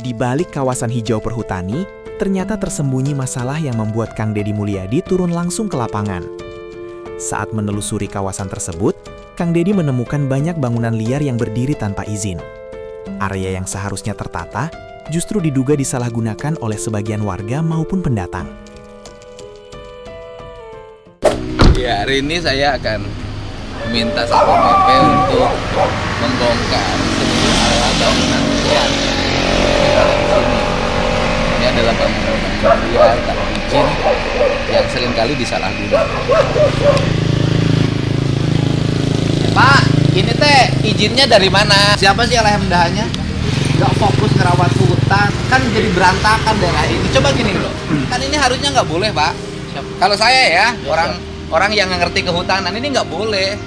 Di balik kawasan hijau perhutani, ternyata tersembunyi masalah yang membuat Kang Deddy Mulyadi turun langsung ke lapangan. Saat menelusuri kawasan tersebut, Kang Deddy menemukan banyak bangunan liar yang berdiri tanpa izin. Area yang seharusnya tertata, justru diduga disalahgunakan oleh sebagian warga maupun pendatang. Ya, hari ini saya akan meminta Satpol PP untuk membongkar seluruh area bangunan liar. Ini adalah bangunan liar tanpa izin yang seringkali disalahgunakan. Pak, ini teh izinnya dari mana? Siapa sih LMDH-nya? Nggak fokus ngerawat hutan, kan jadi berantakan daerah ini. Coba gini loh, kan ini harusnya nggak boleh, Pak. Kalau saya ya, orang yang nggak ngerti kehutanan ini nggak boleh.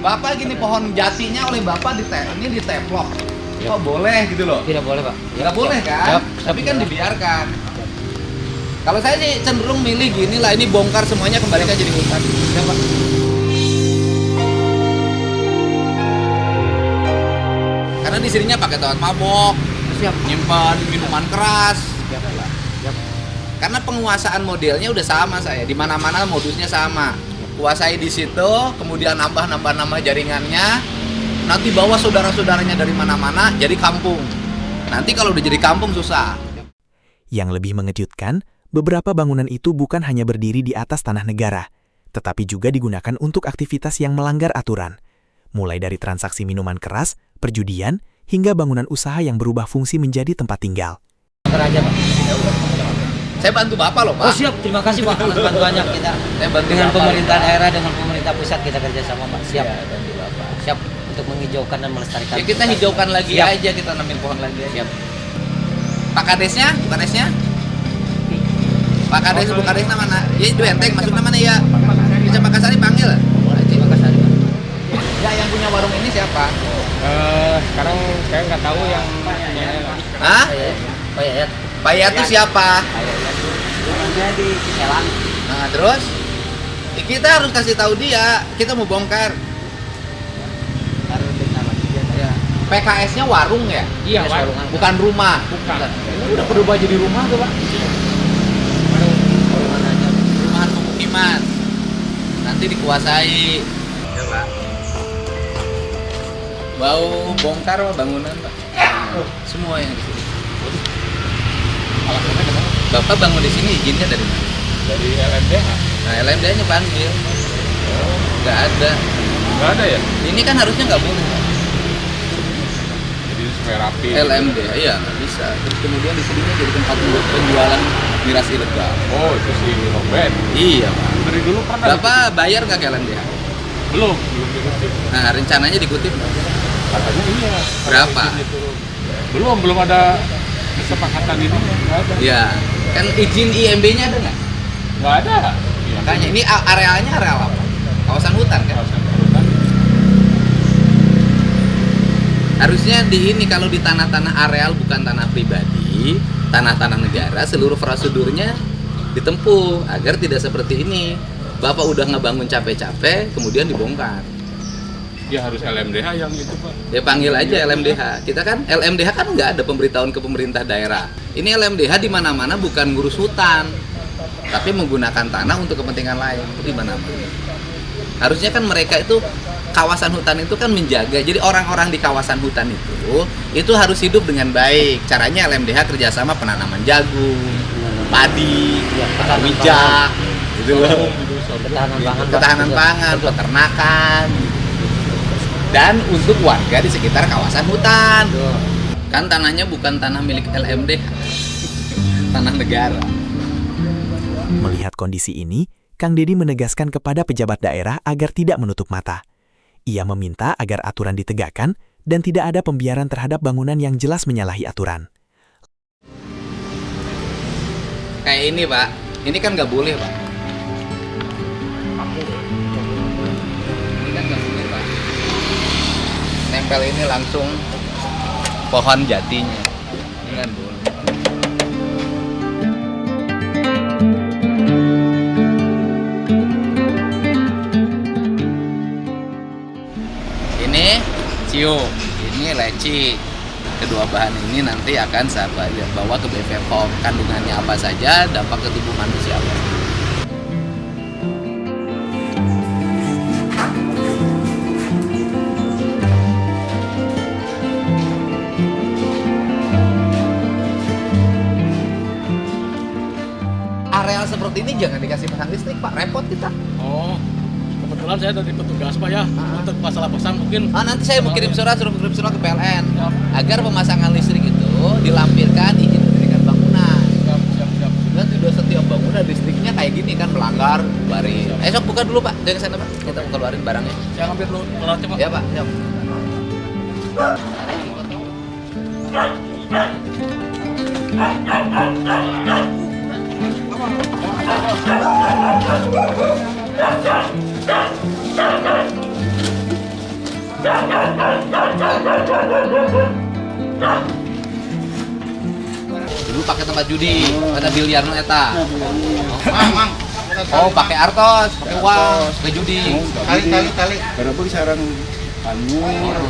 Bapak gini, pohon jatinya oleh Bapak diteplok. Kok boleh gitu loh? Tidak boleh, Pak. Nggak boleh kan? Tapi kan dibiarkan. Kalau saya sih cenderung milih gini lah, ini bongkar semuanya, kembalikan jadi hutan. Ya, Pak. Karena di sininya pakai tempat mabok, nyimpan minuman keras. Karena penguasaan modelnya udah sama saya, di mana-mana modusnya sama. Kuasai di situ, kemudian nambah jaringannya, nanti bawa saudara-saudaranya dari mana-mana jadi kampung. Nanti kalau udah jadi kampung susah. Yang lebih mengejutkan, beberapa bangunan itu bukan hanya berdiri di atas tanah negara, tetapi juga digunakan untuk aktivitas yang melanggar aturan. Mulai dari transaksi minuman keras, perjudian, hingga bangunan usaha yang berubah fungsi menjadi tempat tinggal. Aja, Pak. Saya bantu Bapak loh, Pak. Oh siap, terima kasih Pak atas bantuannya kita. Saya bantu Dengan Bapak, pemerintah Pak. daerah, dengan pemerintah pusat kita kerjasama Pak. Siap, Ya, bantu Bapak. siap untuk menghijaukan dan melestarikan. Ya kita hijaukan lagi Siap. aja, kita namin pohon lagi aja. Siap. Pak Kadesnya, Pak Kadesnya? Pak Kades, Bu Kadesnya mana? Ya itu Benteng, masuknya mana ya? Bisa Pak Kasari panggil. Terima kasih Pak. Ya yang punya warung ini siapa? Sekarang saya nggak tahu yang punya. Hah? Pak Yayat. Pak Yayat itu siapa? Rumahnya di Ciselang. Nah terus? Ya, kita harus kasih tahu dia, kita mau bongkar. Harus nama dia. Ya. PKS-nya warung ya? Iya, Pak. Bukan rumah. Bukan. Ini udah berubah jadi rumah tuh, Pak. Rumah aja. Rumahan pemukiman. Nanti dikuasai. Ya, Pak. Mau bongkar bangunan, Pak. Semua yang di sini. Alasannya kenapa? Bapak bangun di sini izinnya dari mana? Dari LMDH. Nah, LMDH-nya panggil. Nggak ada. Nggak ada ya? Ini kan harusnya nggak boleh, Pak. Jadi supaya rapi. LMDH, iya nggak bisa. Terus kemudian di sininya jadi tempat penjualan miras ilegal. Oh itu si Robert. Iya, Pak. Dari dulu pernah. Bapak bayar nggak ke LMDH? Belum dikutip. Nah, rencananya dikutip nggak? Katanya iya. Berapa? Belum ada kesepakatan ini. Nggak ada. Iya. Kan izin IMB-nya ada nggak? Nggak ada. Iya. Makanya ini arealnya areal apa? Kawasan hutan kan? Kawasan hutan. Harusnya di ini kalau di tanah-tanah areal bukan tanah pribadi, tanah-tanah negara, seluruh prosedurnya ditempuh agar tidak seperti ini. Bapak udah ngebangun capek-capek, kemudian dibongkar. Ya harus LMDH yang itu Pak. Ya panggil aja LMDH. Kita kan LMDH kan nggak ada pemberitahuan ke pemerintah daerah. Ini LMDH di mana-mana bukan ngurus hutan, tapi menggunakan tanah untuk kepentingan lain. Di mana-mana. Harusnya kan mereka itu kawasan hutan itu kan menjaga. Jadi orang-orang di kawasan hutan itu harus hidup dengan baik. Caranya LMDH kerjasama penanaman jagung, padi, wijak, gitu loh. Ketahanan pangan, peternakan, dan untuk warga di sekitar kawasan hutan. Kan tanahnya bukan tanah milik LMDH, tanah negara. Melihat kondisi ini, Kang Deddy menegaskan kepada pejabat daerah agar tidak menutup mata. Ia meminta agar aturan ditegakkan dan tidak ada pembiaran terhadap bangunan yang jelas menyalahi aturan. Kayak ini, Pak. Ini kan nggak boleh, Pak. Ini kan nggak boleh, Pak. Nempel ini langsung pohon jatinya. Ini kan boleh. Ini ciu, ini leci. Kedua bahan ini nanti akan saya bawa ke BPOM, kandungannya apa saja, dampak ke tubuh manusia apa. Areal seperti ini jangan dikasih pasang listrik, Pak. Repot kita. Oh, kebetulan saya dari petugas Pak ya. Untuk masalah pasang mungkin. Nanti saya mau kirim surat, suruh kirim surat ke PLN agar pemasangan listrik itu dilampirkan izin mendirikan bangunan. Siap. Kan sudah setiap bangunan listriknya kayak gini kan melanggar, keluarin. Sok buka dulu Pak, jangan sana Pak. Kita mau keluarin barangnya. Saya ngambil dulu alatnya Pak. Ya Pak, siap. Dulu pakai tempat judi, ada biliar nu eta. Mang. Oh, pakai artos, pakai uang, pakai judi. Tali. Berapa sarang anu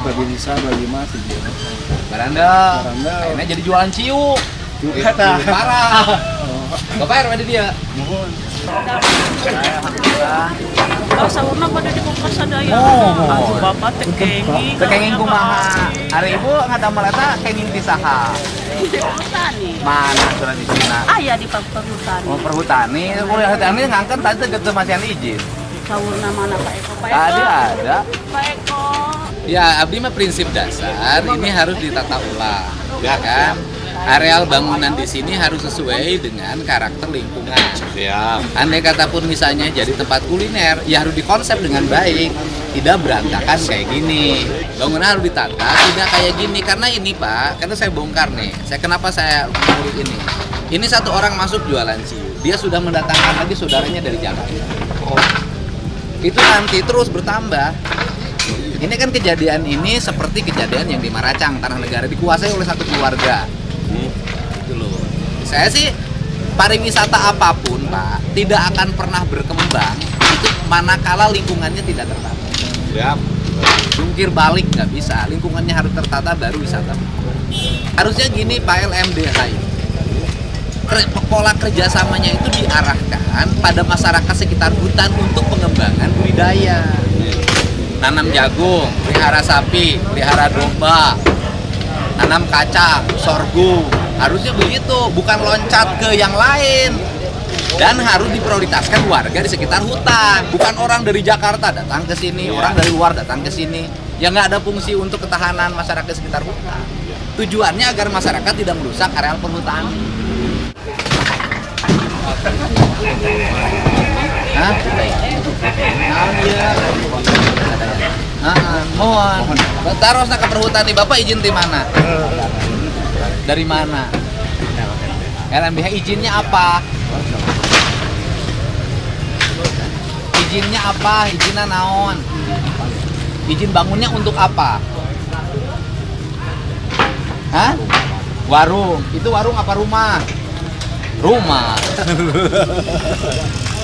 bagi bisa bagi mas dia. Baranda. Baranda. Akhirnya jadi jualan ciu. Juga tah. Parah. Bapak RW dia. Mohon. Kalau saurna pada di kulkas sadaya. Oh. Bapak tekenging. Tekenging kumaha. Hari ibu ngadamel eta kenging ti saha? Perhutani. Mana surat izinna? Aya di perhutani. Oh, perhutani. Kuliah perhutani ngangkat tadi teh masih izin. Saurna mana Pak Eko? Pak Eko. Tadi ada. Pak Eko. Ya, abdi mah prinsip dasar ini harus ditata ulang, ya kan? Areal bangunan di sini harus sesuai dengan karakter lingkungan. Siap. Andai kata pun misalnya jadi tempat kuliner, ya harus dikonsep dengan baik, tidak berantakan kayak gini. Bangunan harus ditata, tidak kayak gini. Karena ini Pak, karena saya bongkar nih. Kenapa saya ngurus ini? Ini satu orang masuk jualan ciu, dia sudah mendatangkan lagi saudaranya dari Jakarta. Itu nanti terus bertambah. Ini kan kejadian ini seperti kejadian yang di Maracang, Tanah Negara dikuasai oleh satu keluarga. Gitu loh. Saya sih pariwisata apapun Pak tidak akan pernah berkembang itu manakala lingkungannya tidak tertata. Siap. Jungkir balik nggak bisa, lingkungannya harus tertata baru wisata. Harusnya gini Pak LMDH ini. Pola kerjasamanya itu diarahkan pada masyarakat sekitar hutan untuk pengembangan budidaya. Nanam jagung, pelihara sapi, pelihara domba, nanam kacang, sorghum. Harusnya begitu, bukan loncat ke yang lain. Dan harus diprioritaskan warga di sekitar hutan, bukan orang dari Jakarta datang ke sini, orang dari luar datang ke sini. Yang nggak ada fungsi untuk ketahanan masyarakat sekitar hutan. Tujuannya agar masyarakat tidak merusak areal perhutanan. Hah? Mohon. Taruh ke perhutani. Bapak izin di mana? Dari mana? LMDH izinnya apa? Izinnya apa? Izinnya naon? Izin bangunnya untuk apa? Hah? Warung. Itu warung apa rumah? Rumah.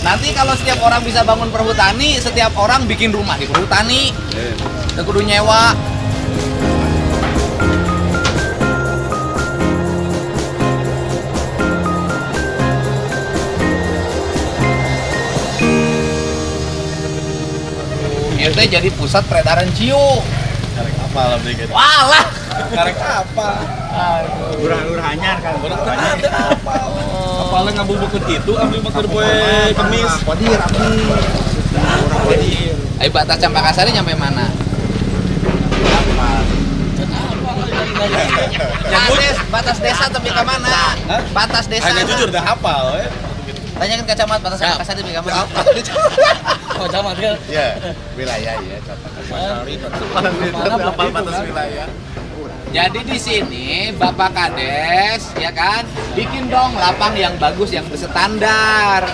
Nanti kalau setiap orang bisa bangun perhutani, setiap orang bikin rumah di perhutani. Kudu nyewa. Itu jadi pusat peredaran ciu. Karek apa lebih gitu. Walah. Karek apa? Urang-urang anyar kan. Urang-urang apa? Apalnya ngambil buku itu, ambil bakar kue kemis. Wadir, Urang wadir. Ayo batas Campakasari nyampe mana? Batas desa tapi ke mana? Batas desa. Hanya jujur dah hafal ya. Tanyakan ke camat batas Campakasari tapi ke mana? Oh, camat ya. Ya, wilayah ya, Campakasari. Mana hafal batas wilayah? Jadi di sini Bapak Kades ya kan bikin dong lapang yang bagus yang berstandar.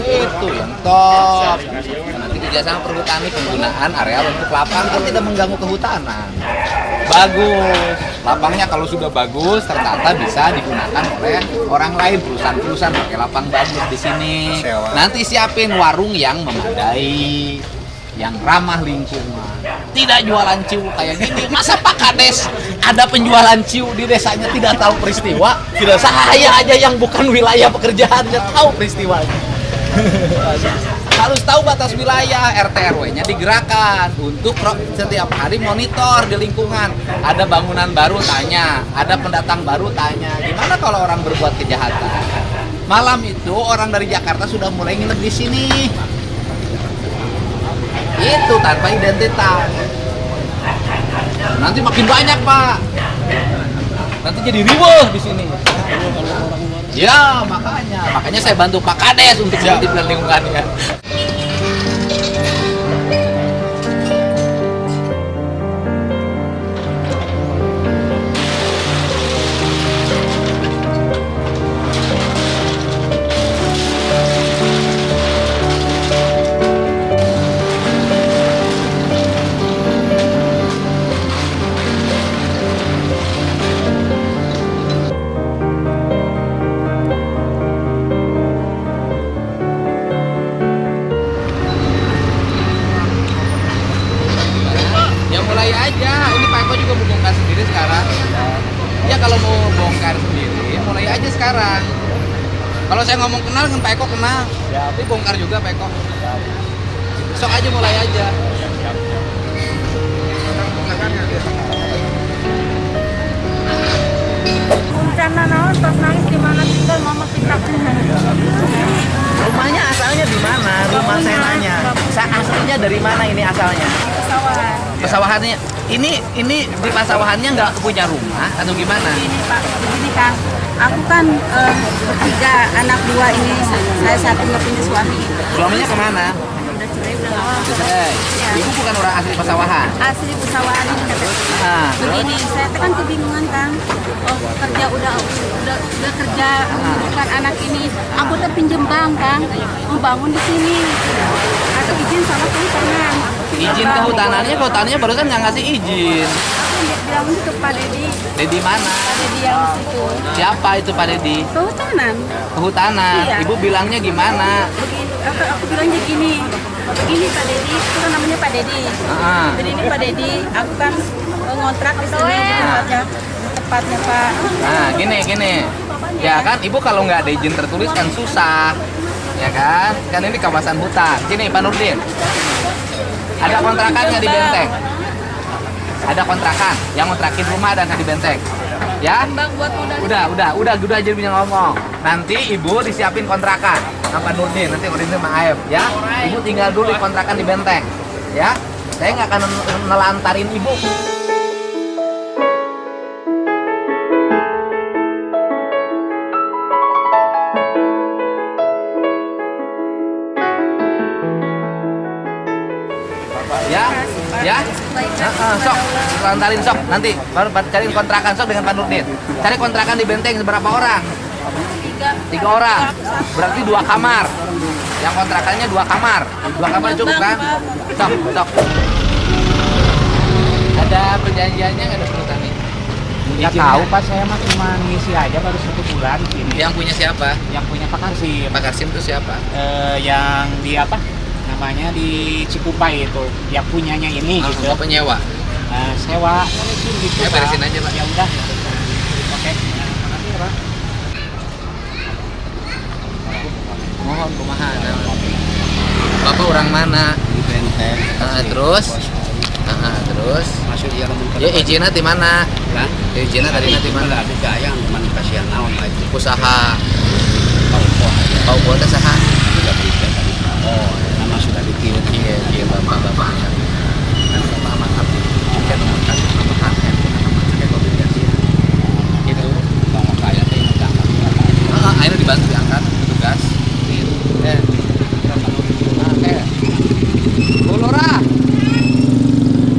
Itu yang top. Nanti kerjasama perhutani penggunaan areal untuk lapang kan tidak mengganggu kehutanan. Bagus. Lapangnya kalau sudah bagus ternyata bisa digunakan oleh orang lain, perusahaan-perusahaan pakai lapang bagus di sini. Nanti siapin warung yang memadai, yang ramah lingkungan. tidak jualan ciu kayak gini. Masa Pak Kades ada penjualan ciu di desanya tidak tahu peristiwa? Tidak, saya aja yang bukan wilayah pekerjaannya tahu peristiwanya. Harus tahu batas wilayah. RT RW-nya digerakkan untuk setiap hari monitor di lingkungan. Ada bangunan baru tanya, ada pendatang baru tanya. Gimana kalau orang berbuat kejahatan? Malam itu orang dari Jakarta sudah mulai nginep di sini. Itu tanpa identitas. Nanti makin banyak, Pak. Nanti jadi riweuh di sini. Ya, makanya saya bantu Pak Kades untuk menertibkan lingkungannya. Ya mulai aja, ini Pak Eko juga mau bongkar sendiri sekarang. Ya kalau mau bongkar sendiri, mulai aja sekarang. Kalau saya ngomong kenal kan Pak Eko kenal, tapi bongkar juga Pak Eko. Sok aja mulai aja. Rencana naon pas nangis di mana tinggal mama pindah. Rumahnya asalnya di mana? Rumah saya nanya. Aslinya dari mana ini asalnya? Pesawahan. Pesawahannya ini di pasawahannya nggak punya rumah atau gimana? Ini Pak, begini Kang. Aku kan bertiga, anak dua ini. Saya satu nggak punya suami. Suaminya kemana? Udah cerai udah lama. Cerai. Ibu bukan orang asli pasawahan. Asli pesawahan ini kata. Nah, terus? Begini, saya kan kebingungan Kang. Oh, kerja udah kerja bukan anak ini. Aku tuh pinjem bank Kang, mau bangun di sini. Atau izin sama kehutanan. Izin kehutanannya barusan nggak ngasih izin. Aku bilang itu Pak Dedi. Dedi mana? Pak Dedi yang di situ. Siapa itu Pak Dedi? Kehutanan. Kehutanan. Iya. Ibu bilangnya gimana? Begini, aku bilangnya gini. Begini Pak Dedi, itu kan namanya Pak Dedi. Ah. Jadi ini Pak Dedi, aku kan ngontrak di sini tepatnya Pak. Nah, gini. Ya kan, Ibu kalau nggak ada izin tertulis kan susah. Ya kan? Kan ini kawasan hutan. Sini Pak Nurdin. Ada kontrakannya di Benteng. Ada kontrakan yang kontrakin rumah dan di Benteng. Ya? Bang buat modal. Udah aja bisa ngomong. Nanti Ibu disiapin kontrakan sama Pak Nurdin, nanti Nurdin sama Aep, ya. Ibu tinggal dulu di kontrakan di Benteng. Ya. Saya nggak akan nelantarin Ibu. Ya, sok, lantarin sok, nanti baru cariin kontrakan sok dengan Pak Nurdin. Cari kontrakan di Benteng berapa orang? 3 orang, berarti 2 kamar. Yang kontrakannya 2 kamar, 2 kamar cukup kan? Sok. Ada perjanjiannya nggak ada perhutani? Nggak tahu Pak, saya mah cuma ngisi aja baru 1 bulan di sini. Yang punya siapa? Yang punya Pak Karsim. Pak Karsim itu siapa? Yang di apa? Namanya di Cikupai itu, yang punyanya ini gitu. Penyewa. Sewa gitu. Ya beresin aja Pak. Ya udah. Oke. Makasih ya Pak. Mohon kumaha. Bapak orang mana? Di Benteng. Terus? Terus? Masuk dia ngomong Ya izinnya di mana? kan? Ya izinnya tadinya di mana? Ada gaya teman kasihan naon lagi. Usaha Kau bau teh saha? sudah berikan tadi. Oh, nama sudah ditiru. Iya bapak-bapaknya. Dan Bapak Ahmad Abdi juga mengangkat nama kakek, nama kakek obligasi. Itu. Kalau kaya teh jangan. Akhirnya dibantu diangkat petugas. Oke. Bu Lora.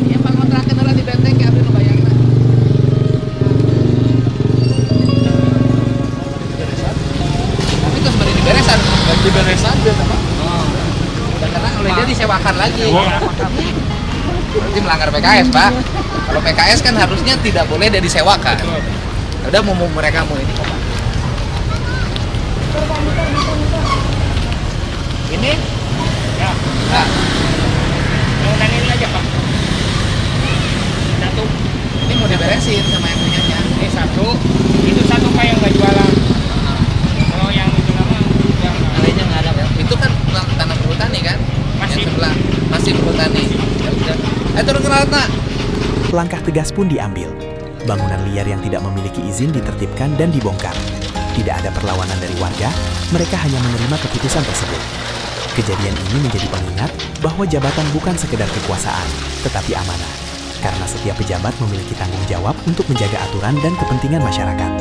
Iya Pak kontrakan adalah di Benteng ya abdi nu bayarna. Tapi terus bari diberesan. Diberesan deh Pak. Karena oleh dia disewakan lagi. Berarti melanggar PKS Pak. Kalau PKS kan harusnya tidak boleh dia disewakan. Udah mau mereka mau ini. Ini? Ya. Nah, Bangunan ini aja Pak. satu. Ini mau diberesin sama yang punyanya. Ini satu. Itu satu Pak yang nggak jualan. Kalau yang itu nama yang Lainnya nggak ada. Itu kan tanah perhutani kan? Masih. Yang sebelah masih perhutani. Ya udah. Turun ke laut, Nak. Langkah tegas pun diambil. Bangunan liar yang tidak memiliki izin ditertibkan dan dibongkar. Tidak ada perlawanan dari warga, mereka hanya menerima keputusan tersebut. Kejadian ini menjadi pengingat bahwa jabatan bukan sekedar kekuasaan, tetapi amanah. Karena setiap pejabat memiliki tanggung jawab untuk menjaga aturan dan kepentingan masyarakat.